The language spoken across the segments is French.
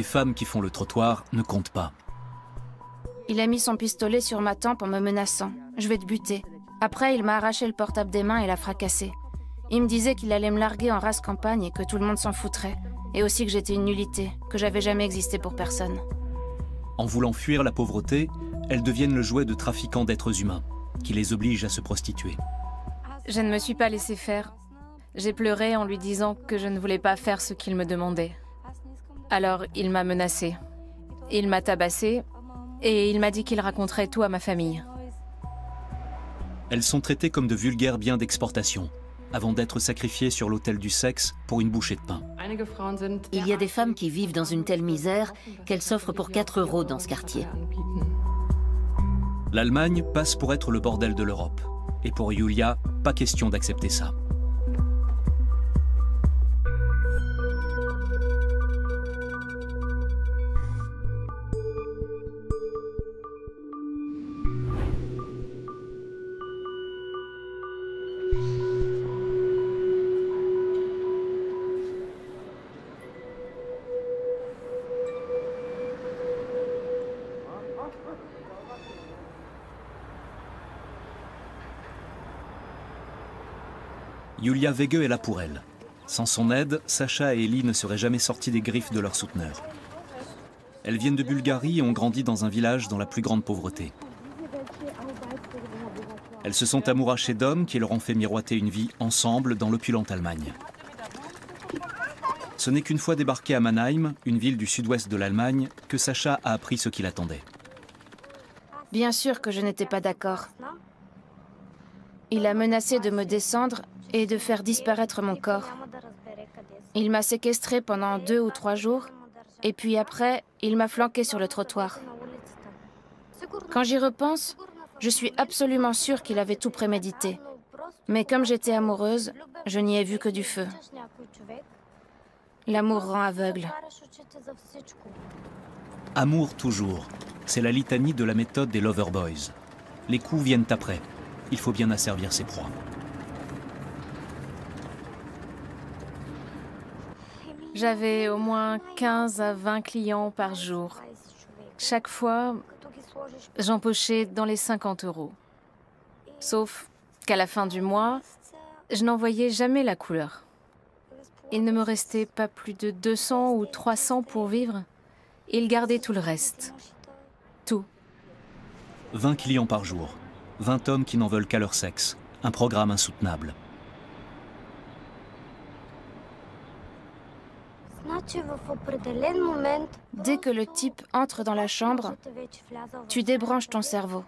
les femmes qui font le trottoir ne comptent pas. Il a mis son pistolet sur ma tempe en me menaçant. Je vais te buter. Après, il m'a arraché le portable des mains et l'a fracassé. Il me disait qu'il allait me larguer en race campagne et que tout le monde s'en foutrait. Et aussi que j'étais une nullité, que j'avais jamais existé pour personne. En voulant fuir la pauvreté, elles deviennent le jouet de trafiquants d'êtres humains, qui les obligent à se prostituer. Je ne me suis pas laissée faire. J'ai pleuré en lui disant que je ne voulais pas faire ce qu'il me demandait. Alors, il m'a menacée. Il m'a tabassée et il m'a dit qu'il raconterait tout à ma famille. Elles sont traitées comme de vulgaires biens d'exportation, avant d'être sacrifiées sur l'autel du sexe pour une bouchée de pain. Il y a des femmes qui vivent dans une telle misère qu'elles s'offrent pour 4 € dans ce quartier. L'Allemagne passe pour être le bordel de l'Europe. Et pour Julia, pas question d'accepter ça. Julia Wege est là pour elle. Sans son aide, Sacha et Ellie ne seraient jamais sortis des griffes de leurs souteneurs. Elles viennent de Bulgarie et ont grandi dans un village dans la plus grande pauvreté. Elles se sont amourachées d'hommes qui leur ont fait miroiter une vie ensemble dans l'opulente Allemagne. Ce n'est qu'une fois débarquée à Mannheim, une ville du sud-ouest de l'Allemagne, que Sacha a appris ce qui l'attendait. Bien sûr que je n'étais pas d'accord. Il a menacé de me descendre et de faire disparaître mon corps. Il m'a séquestrée pendant 2 ou 3 jours, et puis après, il m'a flanquée sur le trottoir. Quand j'y repense, je suis absolument sûre qu'il avait tout prémédité. Mais comme j'étais amoureuse, je n'y ai vu que du feu. L'amour rend aveugle. Amour toujours. C'est la litanie de la méthode des lover boys. Les coups viennent après. Il faut bien asservir ses proies. J'avais au moins 15 à 20 clients par jour. Chaque fois, j'empochais dans les 50 €. Sauf qu'à la fin du mois, je n'en voyais jamais la couleur. Il ne me restait pas plus de 200 ou 300 pour vivre. Il gardait tout le reste. Tout. 20 clients par jour. 20 hommes qui n'en veulent qu'à leur sexe. Un programme insoutenable. Dès que le type entre dans la chambre, tu débranches ton cerveau.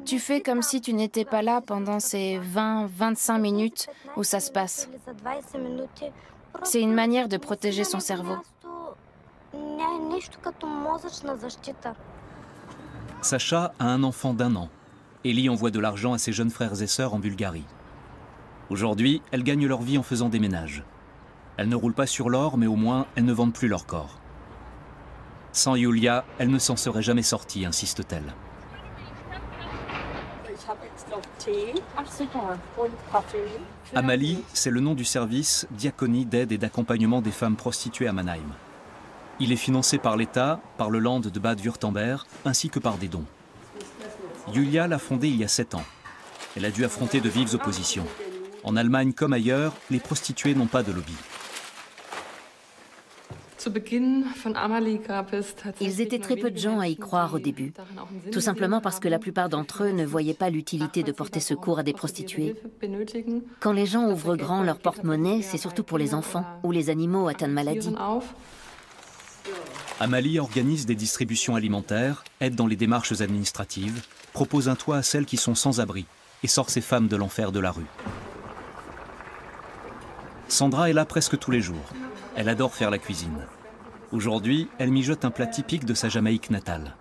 Tu fais comme si tu n'étais pas là pendant ces 20-25 minutes où ça se passe. C'est une manière de protéger son cerveau. Sacha a un enfant d'1 an. Ellie envoie de l'argent à ses jeunes frères et sœurs en Bulgarie. Aujourd'hui, elles gagnent leur vie en faisant des ménages. Elles ne roulent pas sur l'or, mais au moins, elles ne vendent plus leur corps. Sans Julia, elles ne s'en seraient jamais sorties, insiste-t-elle. Amalie, c'est le nom du service diaconie d'aide et d'accompagnement des femmes prostituées à Mannheim. Il est financé par l'État, par le Land de Bade-Württemberg, ainsi que par des dons. Julia l'a fondé il y a 7 ans. Elle a dû affronter de vives oppositions. En Allemagne comme ailleurs, les prostituées n'ont pas de lobby. Ils étaient très peu de gens à y croire au début, tout simplement parce que la plupart d'entre eux ne voyaient pas l'utilité de porter secours à des prostituées. Quand les gens ouvrent grand leur porte-monnaie, c'est surtout pour les enfants ou les animaux atteints de maladies. Amalie organise des distributions alimentaires, aide dans les démarches administratives, propose un toit à celles qui sont sans abri et sort ces femmes de l'enfer de la rue. Sandra est là presque tous les jours. Elle adore faire la cuisine. Aujourd'hui, elle mijote un plat typique de sa Jamaïque natale.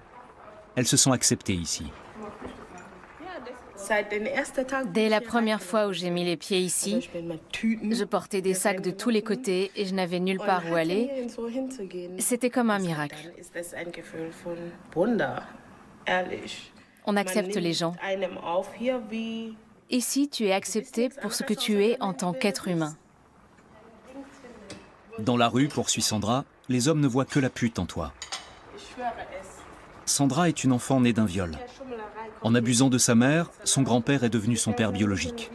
Elles se sont acceptées ici. Dès la première fois où j'ai mis les pieds ici, je portais des sacs de tous les côtés et je n'avais nulle part où aller. C'était comme un miracle. On accepte les gens. Ici, tu es accepté pour ce que tu es en tant qu'être humain. Dans la rue, poursuit Sandra, les hommes ne voient que la pute en toi. Sandra est une enfant née d'un viol. En abusant de sa mère, son grand-père est devenu son père biologique.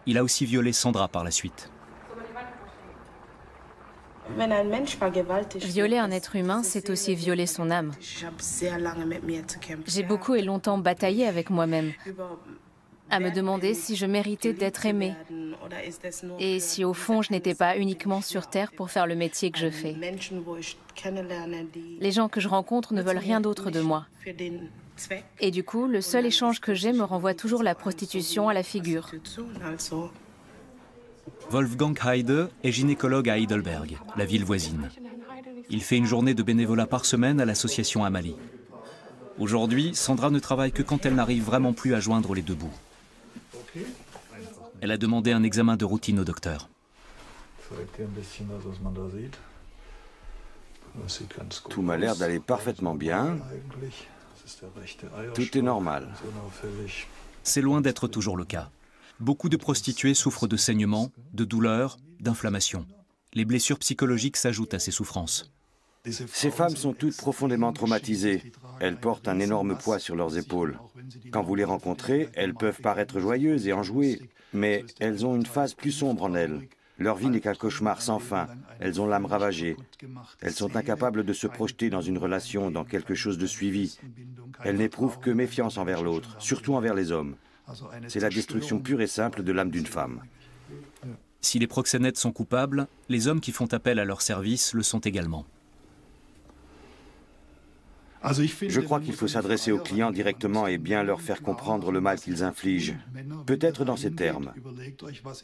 Il a aussi violé Sandra par la suite. Violer un être humain, c'est aussi violer son âme. J'ai beaucoup et longtemps bataillé avec moi-même, à me demander si je méritais d'être aimée et si au fond je n'étais pas uniquement sur Terre pour faire le métier que je fais. Les gens que je rencontre ne veulent rien d'autre de moi. Et du coup, le seul échange que j'ai me renvoie toujours la prostitution à la figure. Wolfgang Heide est gynécologue à Heidelberg, la ville voisine. Il fait une journée de bénévolat par semaine à l'association Amalie. Aujourd'hui, Sandra ne travaille que quand elle n'arrive vraiment plus à joindre les deux bouts. Elle a demandé un examen de routine au docteur. Tout m'a l'air d'aller parfaitement bien. Tout est normal. C'est loin d'être toujours le cas. Beaucoup de prostituées souffrent de saignements, de douleurs, d'inflammations. Les blessures psychologiques s'ajoutent à ces souffrances. Ces femmes sont toutes profondément traumatisées. Elles portent un énorme poids sur leurs épaules. Quand vous les rencontrez, elles peuvent paraître joyeuses et enjouées, mais elles ont une phase plus sombre en elles. Leur vie n'est qu'un cauchemar sans fin. Elles ont l'âme ravagée. Elles sont incapables de se projeter dans une relation, dans quelque chose de suivi. Elles n'éprouvent que méfiance envers l'autre, surtout envers les hommes. C'est la destruction pure et simple de l'âme d'une femme. Si les proxénètes sont coupables, les hommes qui font appel à leur service le sont également. Je crois qu'il faut s'adresser aux clients directement et bien leur faire comprendre le mal qu'ils infligent. Peut-être dans ces termes.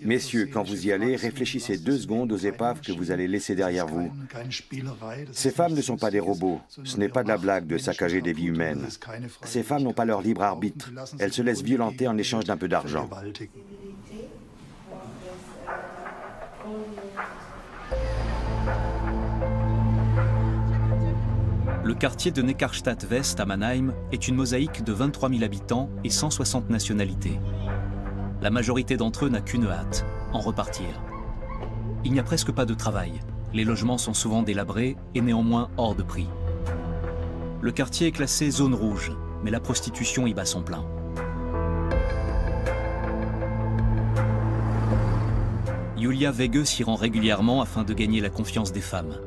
Messieurs, quand vous y allez, réfléchissez 2 secondes aux épaves que vous allez laisser derrière vous. Ces femmes ne sont pas des robots. Ce n'est pas de la blague de saccager des vies humaines. Ces femmes n'ont pas leur libre arbitre. Elles se laissent violenter en échange d'un peu d'argent. Le quartier de Neckarstadt-West à Mannheim est une mosaïque de 23 000 habitants et 160 nationalités. La majorité d'entre eux n'a qu'une hâte, en repartir. Il n'y a presque pas de travail. Les logements sont souvent délabrés et néanmoins hors de prix. Le quartier est classé zone rouge, mais la prostitution y bat son plein. Julia Wege s'y rend régulièrement afin de gagner la confiance des femmes.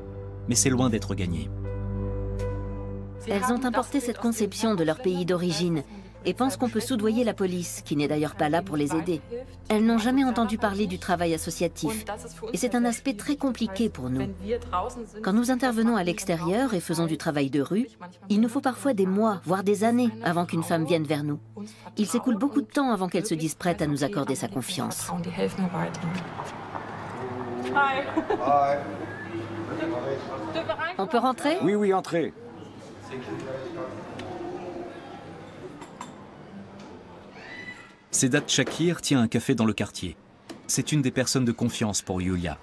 Mais c'est loin d'être gagné. Elles ont importé cette conception de leur pays d'origine et pensent qu'on peut soudoyer la police, qui n'est d'ailleurs pas là pour les aider. Elles n'ont jamais entendu parler du travail associatif. Et c'est un aspect très compliqué pour nous. Quand nous intervenons à l'extérieur et faisons du travail de rue, il nous faut parfois des mois, voire des années, avant qu'une femme vienne vers nous. Il s'écoule beaucoup de temps avant qu'elle se dise prête à nous accorder sa confiance. On peut rentrer ? Oui, oui, entrez. Sedat Shakir tient un café dans le quartier. C'est une des personnes de confiance pour Julia.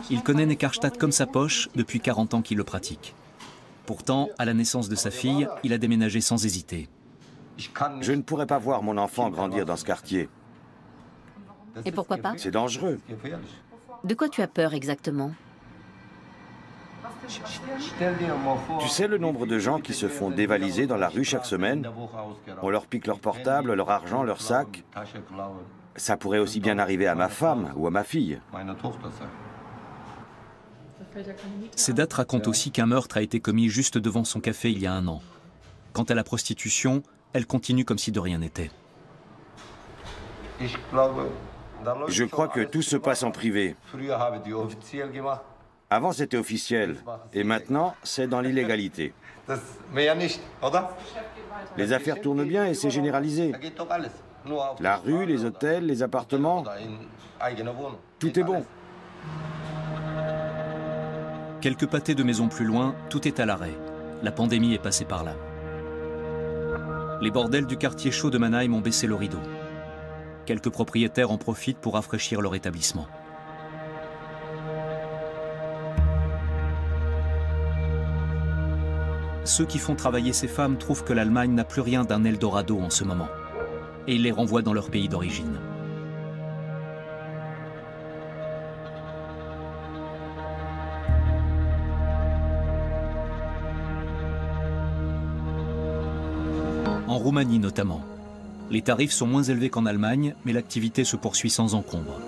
Il connaît Neckarstadt comme sa poche depuis 40 ans qu'il le pratique. Pourtant, à la naissance de sa fille, il a déménagé sans hésiter. Je ne pourrais pas voir mon enfant grandir dans ce quartier. Et pourquoi pas ? C'est dangereux. De quoi tu as peur exactement ? Tu sais le nombre de gens qui se font dévaliser dans la rue chaque semaine? On leur pique leur portable, leur argent, leur sac. Ça pourrait aussi bien arriver à ma femme ou à ma fille. Sedat raconte aussi qu'un meurtre a été commis juste devant son café il y a 1 an. Quant à la prostitution, elle continue comme si de rien n'était. Je crois que tout se passe en privé. Avant, c'était officiel. Et maintenant, c'est dans l'illégalité. Les affaires tournent bien et c'est généralisé. La rue, les hôtels, les appartements, tout est bon. Quelques pâtés de maisons plus loin, tout est à l'arrêt. La pandémie est passée par là. Les bordels du quartier chaud de Mannheim ont baissé le rideau. Quelques propriétaires en profitent pour rafraîchir leur établissement. Ceux qui font travailler ces femmes trouvent que l'Allemagne n'a plus rien d'un Eldorado en ce moment. Et ils les renvoient dans leur pays d'origine. En Roumanie notamment. Les tarifs sont moins élevés qu'en Allemagne, mais l'activité se poursuit sans encombre.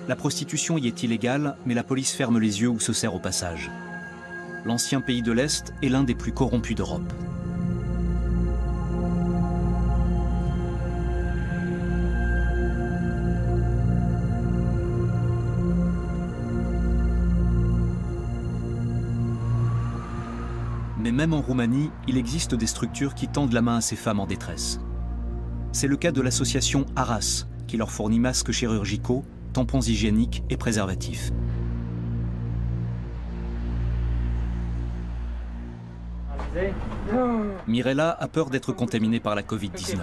La prostitution y est illégale, mais la police ferme les yeux ou se sert au passage. L'ancien pays de l'Est est l'un des plus corrompus d'Europe. Mais même en Roumanie, il existe des structures qui tendent la main à ces femmes en détresse. C'est le cas de l'association Aras, qui leur fournit masques chirurgicaux, tampons hygiéniques et préservatifs. Mirella a peur d'être contaminée par la Covid-19.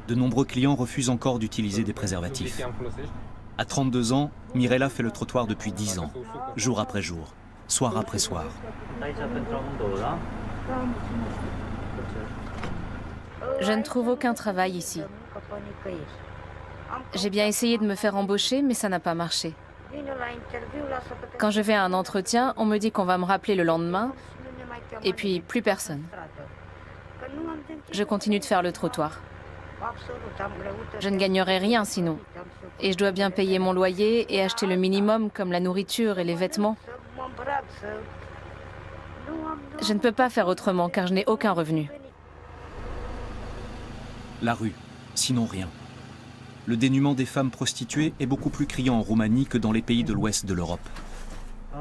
De nombreux clients refusent encore d'utiliser des préservatifs. À 32 ans, Mirella fait le trottoir depuis 10 ans, jour après jour, soir après soir. Je ne trouve aucun travail ici. J'ai bien essayé de me faire embaucher, mais ça n'a pas marché. Quand je vais à un entretien, on me dit qu'on va me rappeler le lendemain, et puis plus personne. Je continue de faire le trottoir. Je ne gagnerai rien sinon. Et je dois bien payer mon loyer et acheter le minimum comme la nourriture et les vêtements. Je ne peux pas faire autrement car je n'ai aucun revenu. La rue, sinon rien. Le dénuement des femmes prostituées est beaucoup plus criant en Roumanie que dans les pays de l'ouest de l'Europe.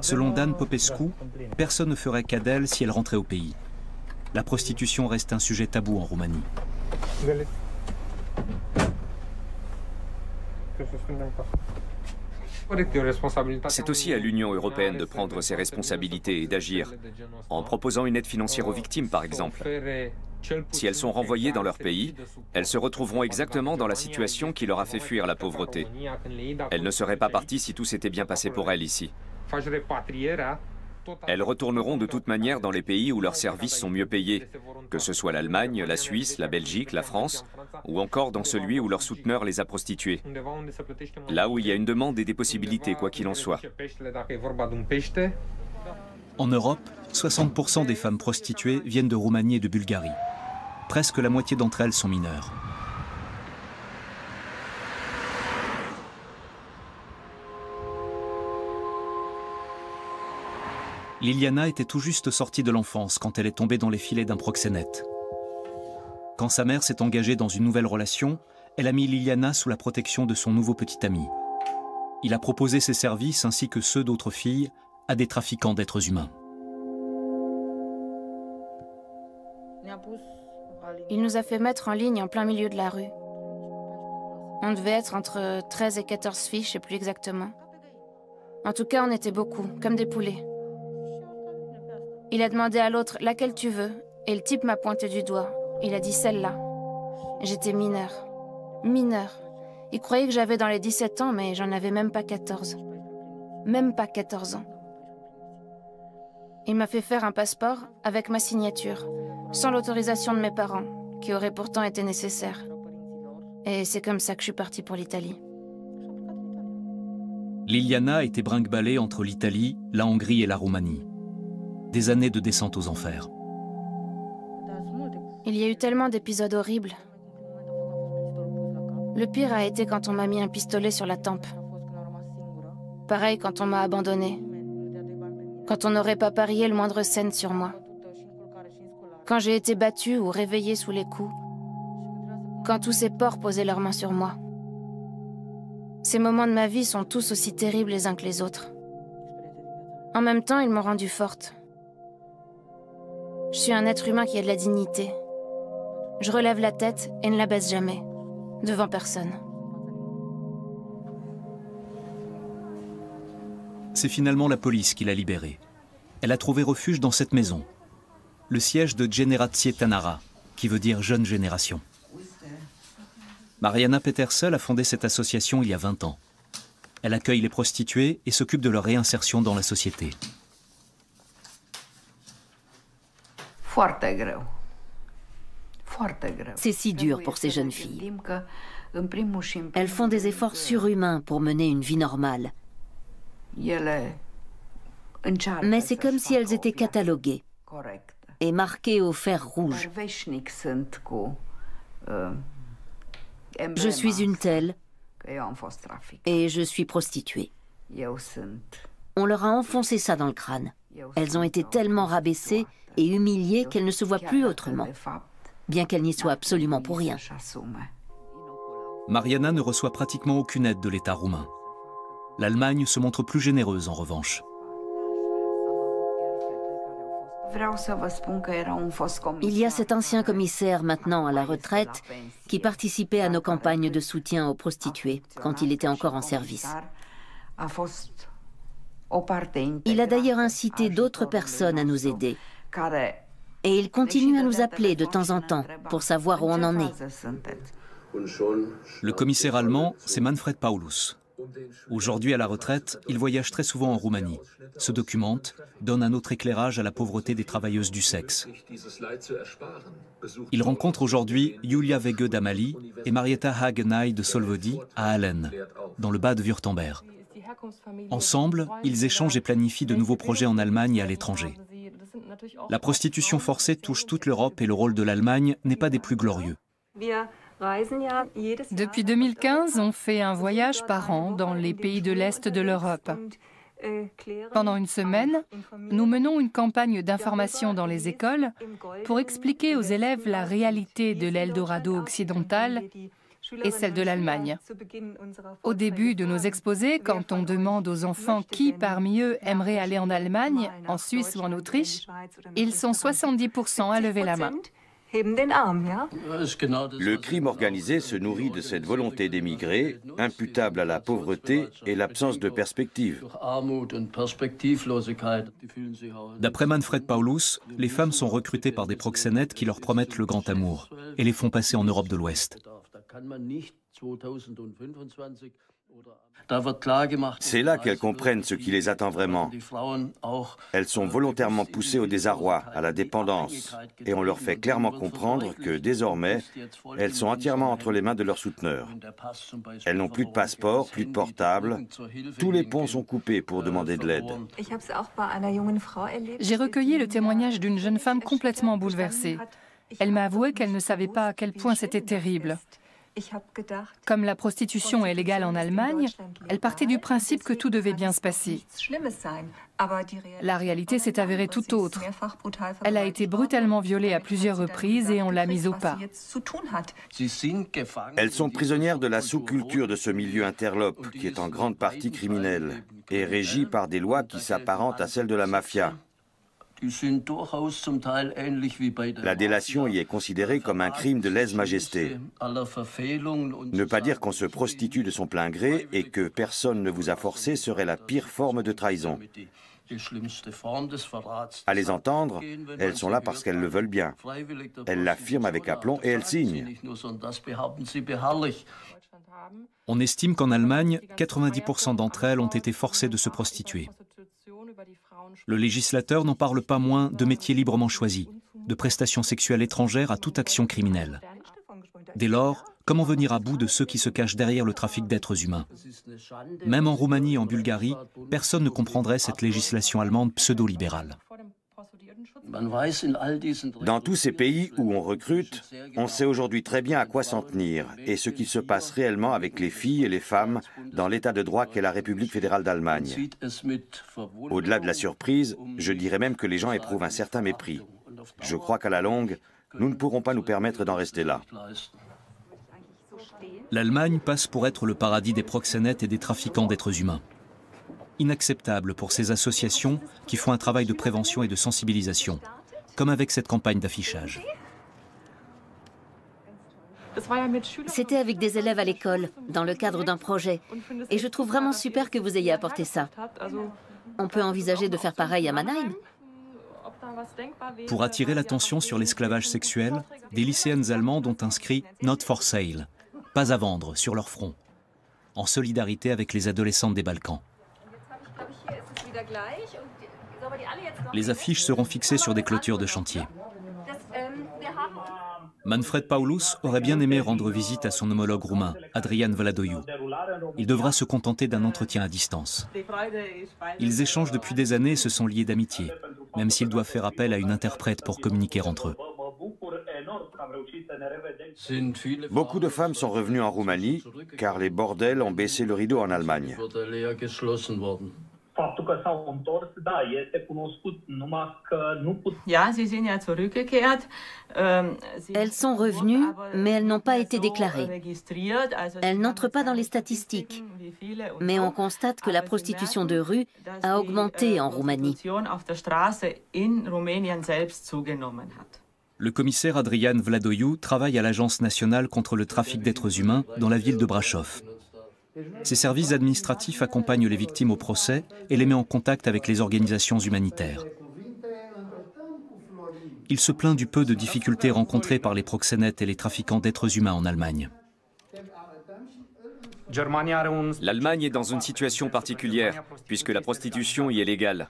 Selon Dan Popescu, personne ne ferait cas d'elle si elle rentrait au pays. La prostitution reste un sujet tabou en Roumanie. C'est aussi à l'Union européenne de prendre ses responsabilités et d'agir, en proposant une aide financière aux victimes, par exemple. Si elles sont renvoyées dans leur pays, elles se retrouveront exactement dans la situation qui leur a fait fuir la pauvreté. Elles ne seraient pas parties si tout s'était bien passé pour elles ici. Elles retourneront de toute manière dans les pays où leurs services sont mieux payés, que ce soit l'Allemagne, la Suisse, la Belgique, la France, ou encore dans celui où leur souteneur les a prostituées. Là où il y a une demande et des possibilités, quoi qu'il en soit. En Europe, 60% des femmes prostituées viennent de Roumanie et de Bulgarie. Presque la moitié d'entre elles sont mineures. Liliana était tout juste sortie de l'enfance quand elle est tombée dans les filets d'un proxénète. Quand sa mère s'est engagée dans une nouvelle relation, elle a mis Liliana sous la protection de son nouveau petit ami. Il a proposé ses services ainsi que ceux d'autres filles à des trafiquants d'êtres humains. Il nous a fait mettre en ligne en plein milieu de la rue. On devait être entre 13 et 14 filles, je ne sais plus exactement. En tout cas, on était beaucoup, comme des poulets. Il a demandé à l'autre laquelle tu veux, et le type m'a pointé du doigt. Il a dit celle-là. J'étais mineure. Mineure. Il croyait que j'avais dans les 17 ans, mais j'en avais même pas 14. Même pas 14 ans. Il m'a fait faire un passeport avec ma signature, sans l'autorisation de mes parents, qui aurait pourtant été nécessaire. Et c'est comme ça que je suis partie pour l'Italie. Liliana a été brinque-ballée entre l'Italie, la Hongrie et la Roumanie. Des années de descente aux enfers. Il y a eu tellement d'épisodes horribles. Le pire a été quand on m'a mis un pistolet sur la tempe. Pareil quand on m'a abandonnée. Quand on n'aurait pas parié le moindre cent sur moi. Quand j'ai été battue ou réveillée sous les coups. Quand tous ces porcs posaient leurs mains sur moi. Ces moments de ma vie sont tous aussi terribles les uns que les autres. En même temps, ils m'ont rendue forte. Je suis un être humain qui a de la dignité. Je relève la tête et ne la baisse jamais, devant personne. C'est finalement la police qui l'a libérée. Elle a trouvé refuge dans cette maison, le siège de Generație Tânără, qui veut dire jeune génération. Mariana Petersel a fondé cette association il y a 20 ans. Elle accueille les prostituées et s'occupe de leur réinsertion dans la société. C'est si dur pour ces jeunes filles. Elles font des efforts surhumains pour mener une vie normale. Mais c'est comme si elles étaient cataloguées. est marquée au fer rouge. Je suis une telle et je suis prostituée. On leur a enfoncé ça dans le crâne. Elles ont été tellement rabaissées et humiliées qu'elles ne se voient plus autrement, bien qu'elles n'y soient absolument pour rien. Mariana ne reçoit pratiquement aucune aide de l'État roumain. L'Allemagne se montre plus généreuse en revanche. Il y a cet ancien commissaire maintenant à la retraite qui participait à nos campagnes de soutien aux prostituées quand il était encore en service. Il a d'ailleurs incité d'autres personnes à nous aider. Et il continue à nous appeler de temps en temps pour savoir où on en est. Le commissaire allemand, c'est Manfred Paulus. Aujourd'hui à la retraite, il voyage très souvent en Roumanie, se documente, donne un autre éclairage à la pauvreté des travailleuses du sexe. Il rencontre aujourd'hui Julia Wege d'Amali et Marietta Hagenay de Solvodi à Hallen, dans le Bade-Württemberg. Ensemble, ils échangent et planifient de nouveaux projets en Allemagne et à l'étranger. La prostitution forcée touche toute l'Europe et le rôle de l'Allemagne n'est pas des plus glorieux. Depuis 2015, on fait un voyage par an dans les pays de l'Est de l'Europe. Pendant une semaine, nous menons une campagne d'information dans les écoles pour expliquer aux élèves la réalité de l'Eldorado occidental et celle de l'Allemagne. Au début de nos exposés, quand on demande aux enfants qui parmi eux aimerait aller en Allemagne, en Suisse ou en Autriche, ils sont 70% à lever la main. Le crime organisé se nourrit de cette volonté d'émigrer, imputable à la pauvreté et l'absence de perspective. D'après Manfred Paulus, les femmes sont recrutées par des proxénètes qui leur promettent le grand amour et les font passer en Europe de l'Ouest. C'est là qu'elles comprennent ce qui les attend vraiment. Elles sont volontairement poussées au désarroi, à la dépendance, et on leur fait clairement comprendre que désormais, elles sont entièrement entre les mains de leurs souteneurs. Elles n'ont plus de passeport, plus de portable. Tous les ponts sont coupés pour demander de l'aide. J'ai recueilli le témoignage d'une jeune femme complètement bouleversée. Elle m'a avoué qu'elle ne savait pas à quel point c'était terrible. Comme la prostitution est légale en Allemagne, elle partait du principe que tout devait bien se passer. La réalité s'est avérée tout autre. Elle a été brutalement violée à plusieurs reprises et on l'a mise au pas. Elles sont prisonnières de la sous-culture de ce milieu interlope, qui est en grande partie criminel, et régi par des lois qui s'apparentent à celles de la mafia. La délation y est considérée comme un crime de lèse-majesté. Ne pas dire qu'on se prostitue de son plein gré et que personne ne vous a forcé serait la pire forme de trahison. À les entendre, elles sont là parce qu'elles le veulent bien. Elles l'affirment avec aplomb et elles signent. On estime qu'en Allemagne, 90% d'entre elles ont été forcées de se prostituer. Le législateur n'en parle pas moins de métiers librement choisis, de prestations sexuelles étrangères à toute action criminelle. Dès lors, comment venir à bout de ceux qui se cachent derrière le trafic d'êtres humains? Même en Roumanie et en Bulgarie, personne ne comprendrait cette législation allemande pseudo-libérale. Dans tous ces pays où on recrute, on sait aujourd'hui très bien à quoi s'en tenir et ce qui se passe réellement avec les filles et les femmes dans l'état de droit qu'est la République fédérale d'Allemagne. Au-delà de la surprise, je dirais même que les gens éprouvent un certain mépris. Je crois qu'à la longue, nous ne pourrons pas nous permettre d'en rester là. L'Allemagne passe pour être le paradis des proxénètes et des trafiquants d'êtres humains. Inacceptable pour ces associations qui font un travail de prévention et de sensibilisation, comme avec cette campagne d'affichage. C'était avec des élèves à l'école, dans le cadre d'un projet. Et je trouve vraiment super que vous ayez apporté ça. On peut envisager de faire pareil à Mannheim? Pour attirer l'attention sur l'esclavage sexuel, des lycéennes allemandes ont inscrit « Not for sale », pas à vendre, sur leur front, en solidarité avec les adolescentes des Balkans. Les affiches seront fixées sur des clôtures de chantier. Manfred Paulus aurait bien aimé rendre visite à son homologue roumain, Adrian Vladoiu. Il devra se contenter d'un entretien à distance. Ils échangent depuis des années et se sont liés d'amitié. même s'ils doivent faire appel à une interprète pour communiquer entre eux. Beaucoup de femmes sont revenues en Roumanie car les bordels ont baissé le rideau en Allemagne. Elles sont revenues, mais elles n'ont pas été déclarées. Elles n'entrent pas dans les statistiques. Mais on constate que la prostitution de rue a augmenté en Roumanie. Le commissaire Adrian Vladoiu travaille à l'Agence nationale contre le trafic d'êtres humains dans la ville de Brașov. Ses services administratifs accompagnent les victimes au procès et les met en contact avec les organisations humanitaires. Il se plaint du peu de difficultés rencontrées par les proxénètes et les trafiquants d'êtres humains en Allemagne. L'Allemagne est dans une situation particulière, puisque la prostitution y est légale.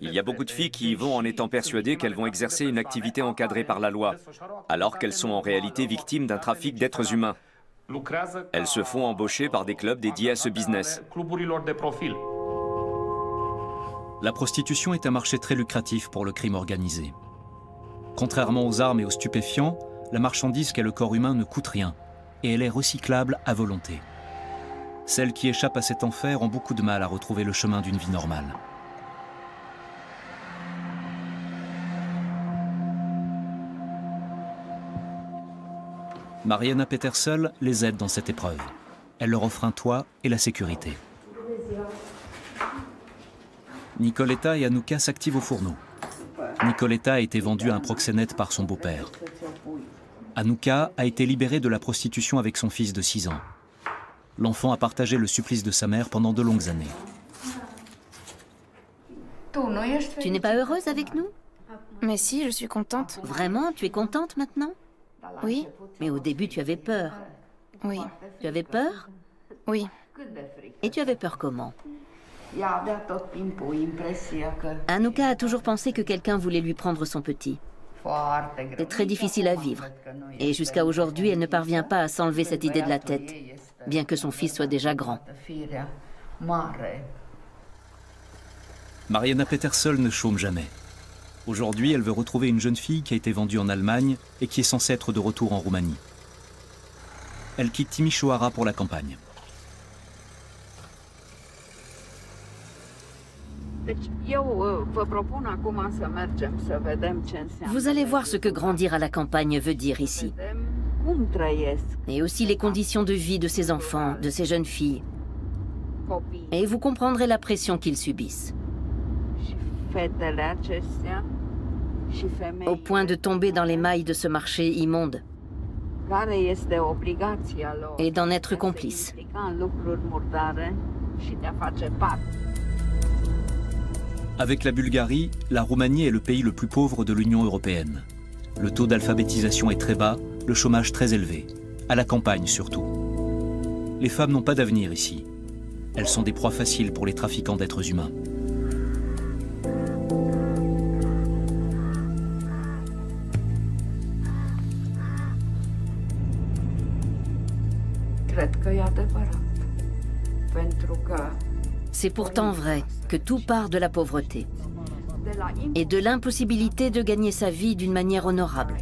Il y a beaucoup de filles qui y vont en étant persuadées qu'elles vont exercer une activité encadrée par la loi, alors qu'elles sont en réalité victimes d'un trafic d'êtres humains. Elles se font embaucher par des clubs dédiés à ce business. La prostitution est un marché très lucratif pour le crime organisé. Contrairement aux armes et aux stupéfiants, la marchandise qu'est le corps humain ne coûte rien, et elle est recyclable à volonté. Celles qui échappent à cet enfer ont beaucoup de mal à retrouver le chemin d'une vie normale. Mariana Petersel les aide dans cette épreuve. Elle leur offre un toit et la sécurité. Nicoletta et Anouka s'activent au fourneau. Nicoletta a été vendue à un proxénète par son beau-père. Anouka a été libérée de la prostitution avec son fils de 6 ans. L'enfant a partagé le supplice de sa mère pendant de longues années. Tu n'es pas heureuse avec nous? Mais si, je suis contente. Vraiment? Tu es contente maintenant? Oui, Mais au début, tu avais peur. oui, Tu avais peur? oui. Et tu avais peur comment? Anouka a toujours pensé que quelqu'un voulait lui prendre son petit. C'est très difficile à vivre. Et jusqu'à aujourd'hui, elle ne parvient pas à s'enlever cette idée de la tête, bien que son fils soit déjà grand. Mariana Petersel ne chôme jamais. Aujourd'hui, elle veut retrouver une jeune fille qui a été vendue en Allemagne et qui est censée être de retour en Roumanie. Elle quitte Timișoara pour la campagne. Vous allez voir ce que grandir à la campagne veut dire ici. Et aussi les conditions de vie de ces enfants, de ces jeunes filles. Et vous comprendrez la pression qu'ils subissent. Au point de tomber dans les mailles de ce marché immonde. Et d'en être complices. Avec la Bulgarie, la Roumanie est le pays le plus pauvre de l'Union européenne. Le taux d'alphabétisation est très bas, le chômage très élevé. À la campagne surtout. Les femmes n'ont pas d'avenir ici. Elles sont des proies faciles pour les trafiquants d'êtres humains. C'est pourtant vrai que tout part de la pauvreté et de l'impossibilité de gagner sa vie d'une manière honorable.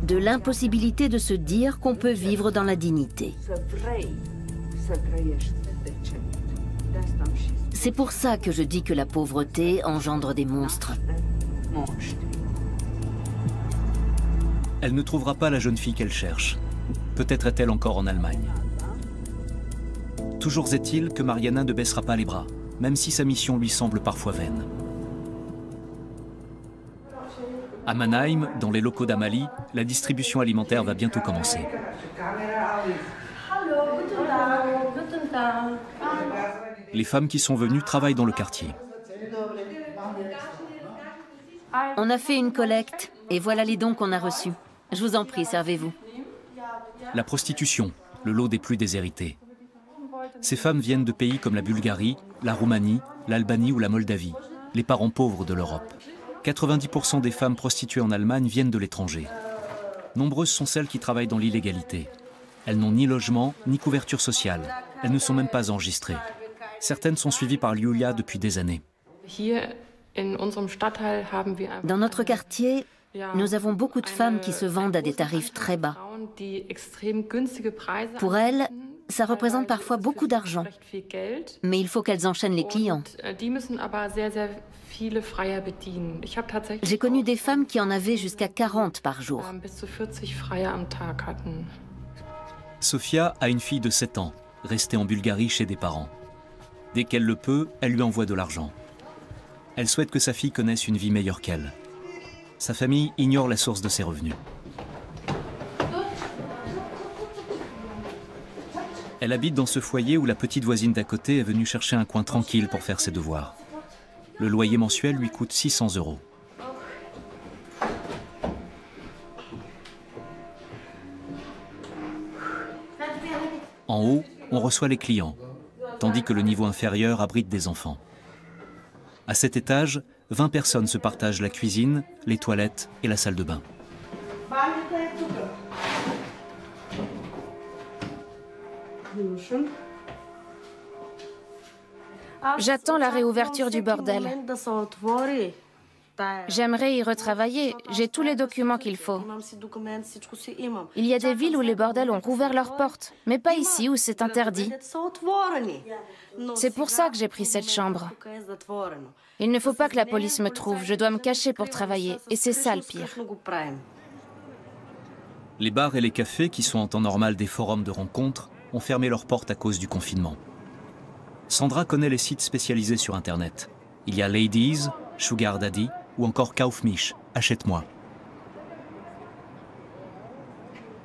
De l'impossibilité de se dire qu'on peut vivre dans la dignité. C'est pour ça que je dis que la pauvreté engendre des monstres. Elle ne trouvera pas la jeune fille qu'elle cherche. Peut-être est-elle encore en Allemagne. Toujours est-il que Mariana ne baissera pas les bras, même si sa mission lui semble parfois vaine. À Mannheim, dans les locaux d'Amalie, la distribution alimentaire va bientôt commencer. Les femmes qui sont venues travaillent dans le quartier. On a fait une collecte et voilà les dons qu'on a reçus. Je vous en prie, servez-vous. La prostitution, le lot des plus déshérités. Ces femmes viennent de pays comme la Bulgarie, la Roumanie, l'Albanie ou la Moldavie, les parents pauvres de l'Europe. 90% des femmes prostituées en Allemagne viennent de l'étranger. Nombreuses sont celles qui travaillent dans l'illégalité. Elles n'ont ni logement, ni couverture sociale. Elles ne sont même pas enregistrées. Certaines sont suivies par Julia depuis des années. Dans notre quartier, nous avons beaucoup de femmes qui se vendent à des tarifs très bas. Pour elles, ça représente parfois beaucoup d'argent, mais il faut qu'elles enchaînent les clients. J'ai connu des femmes qui en avaient jusqu'à 40 par jour. Sofia a une fille de 7 ans, restée en Bulgarie chez des parents. Dès qu'elle le peut, elle lui envoie de l'argent. Elle souhaite que sa fille connaisse une vie meilleure qu'elle. Sa famille ignore la source de ses revenus. Elle habite dans ce foyer où la petite voisine d'à côté est venue chercher un coin tranquille pour faire ses devoirs. Le loyer mensuel lui coûte 600 €. En haut, on reçoit les clients, tandis que le niveau inférieur abrite des enfants. À cet étage, 20 personnes se partagent la cuisine, les toilettes et la salle de bain. J'attends la réouverture du bordel. J'aimerais y retravailler. J'ai tous les documents qu'il faut. Il y a des villes où les bordels ont rouvert leurs portes, mais pas ici où c'est interdit. C'est pour ça que j'ai pris cette chambre. Il ne faut pas que la police me trouve. Je dois me cacher pour travailler. Et c'est ça le pire. Les bars et les cafés, qui sont en temps normal des forums de rencontres, ont fermé leurs portes à cause du confinement. Sandra connaît les sites spécialisés sur Internet. Il y a Ladies, Sugar Daddy ou encore Kaufmisch, achète-moi.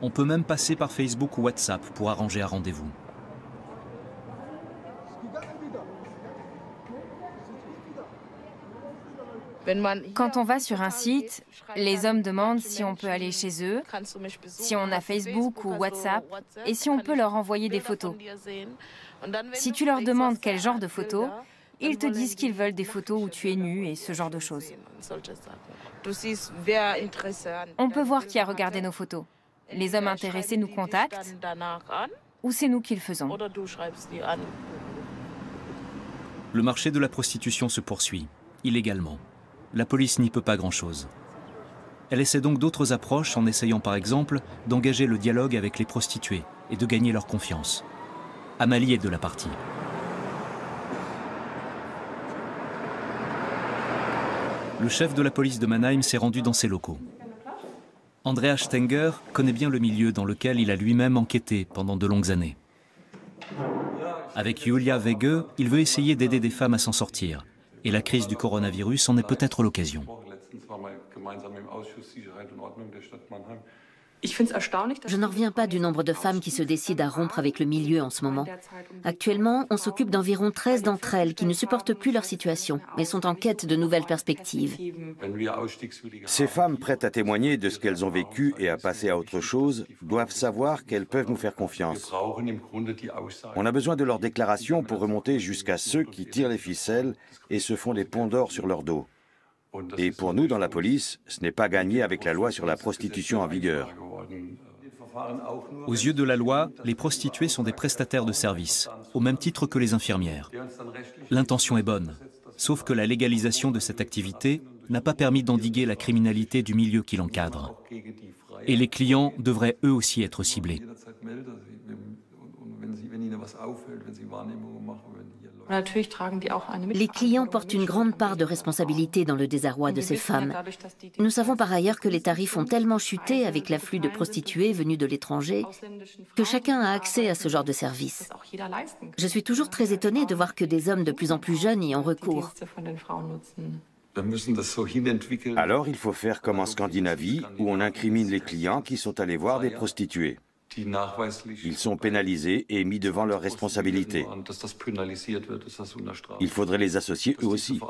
On peut même passer par Facebook ou WhatsApp pour arranger un rendez-vous. Quand on va sur un site, les hommes demandent si on peut aller chez eux, si on a Facebook ou WhatsApp, et si on peut leur envoyer des photos. Si tu leur demandes quel genre de photos, ils te disent qu'ils veulent des photos où tu es nu et ce genre de choses. On peut voir qui a regardé nos photos. Les hommes intéressés nous contactent, ou c'est nous qui le faisons. Le marché de la prostitution se poursuit, illégalement. La police n'y peut pas grand-chose. Elle essaie donc d'autres approches en essayant par exemple d'engager le dialogue avec les prostituées et de gagner leur confiance. Amalie est de la partie. Le chef de la police de Mannheim s'est rendu dans ses locaux. Andreas Stenger connaît bien le milieu dans lequel il a lui-même enquêté pendant de longues années. Avec Julia Wege, il veut essayer d'aider des femmes à s'en sortir. Et la crise du coronavirus en est peut-être l'occasion. Je n'en reviens pas du nombre de femmes qui se décident à rompre avec le milieu en ce moment. Actuellement, on s'occupe d'environ 13 d'entre elles qui ne supportent plus leur situation et sont en quête de nouvelles perspectives. Ces femmes prêtes à témoigner de ce qu'elles ont vécu et à passer à autre chose doivent savoir qu'elles peuvent nous faire confiance. On a besoin de leurs déclarations pour remonter jusqu'à ceux qui tirent les ficelles et se font des ponts d'or sur leur dos. Et pour nous, dans la police, ce n'est pas gagné avec la loi sur la prostitution en vigueur. Aux yeux de la loi, les prostituées sont des prestataires de services, au même titre que les infirmières. L'intention est bonne, sauf que la légalisation de cette activité n'a pas permis d'endiguer la criminalité du milieu qui l'encadre. Et les clients devraient eux aussi être ciblés. Les clients portent une grande part de responsabilité dans le désarroi de ces femmes. Nous savons par ailleurs que les tarifs ont tellement chuté avec l'afflux de prostituées venues de l'étranger que chacun a accès à ce genre de service. Je suis toujours très étonnée de voir que des hommes de plus en plus jeunes y ont recours. Alors il faut faire comme en Scandinavie, où on incrimine les clients qui sont allés voir des prostituées. Ils sont pénalisés et mis devant leurs responsabilités. Il faudrait les associer eux aussi.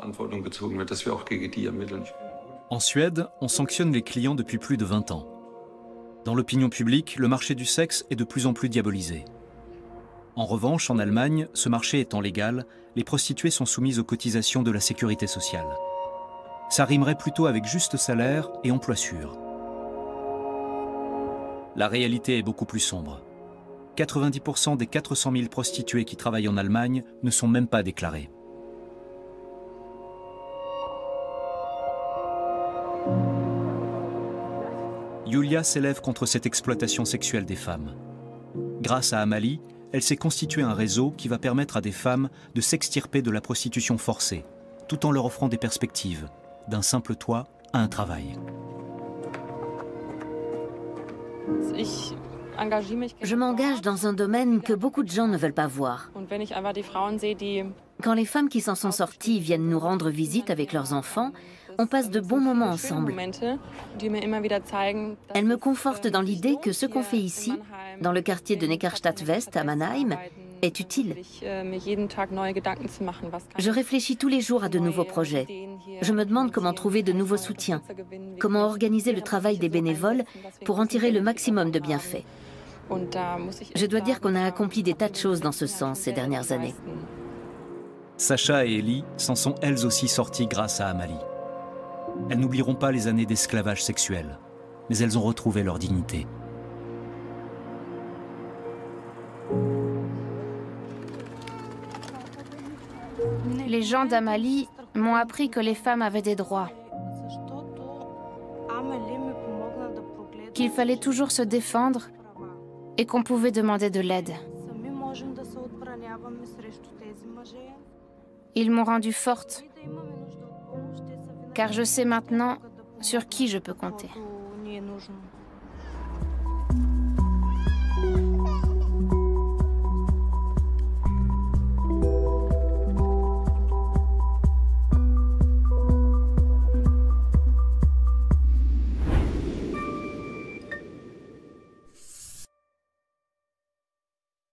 En Suède, on sanctionne les clients depuis plus de 20 ans. Dans l'opinion publique, le marché du sexe est de plus en plus diabolisé. En revanche, en Allemagne, ce marché étant légal, les prostituées sont soumises aux cotisations de la sécurité sociale. Ça rimerait plutôt avec juste salaire et emploi sûr. La réalité est beaucoup plus sombre. 90% des 400 000 prostituées qui travaillent en Allemagne ne sont même pas déclarées. Julia s'élève contre cette exploitation sexuelle des femmes. Grâce à Amalie, elle s'est constitué un réseau qui va permettre à des femmes de s'extirper de la prostitution forcée, tout en leur offrant des perspectives, d'un simple toit à un travail. Je m'engage dans un domaine que beaucoup de gens ne veulent pas voir. Quand les femmes qui s'en sont sorties viennent nous rendre visite avec leurs enfants, on passe de bons moments ensemble. Elles me confortent dans l'idée que ce qu'on fait ici, dans le quartier de Neckarstadt-West à Mannheim, est utile. Je réfléchis tous les jours à de nouveaux projets. Je me demande comment trouver de nouveaux soutiens, comment organiser le travail des bénévoles pour en tirer le maximum de bienfaits. Je dois dire qu'on a accompli des tas de choses dans ce sens ces dernières années. Sacha et Ellie s'en sont elles aussi sorties grâce à Amalie. Elles n'oublieront pas les années d'esclavage sexuel, mais elles ont retrouvé leur dignité. Les gens d'Amalie m'ont appris que les femmes avaient des droits, qu'il fallait toujours se défendre et qu'on pouvait demander de l'aide. Ils m'ont rendue forte, car je sais maintenant sur qui je peux compter.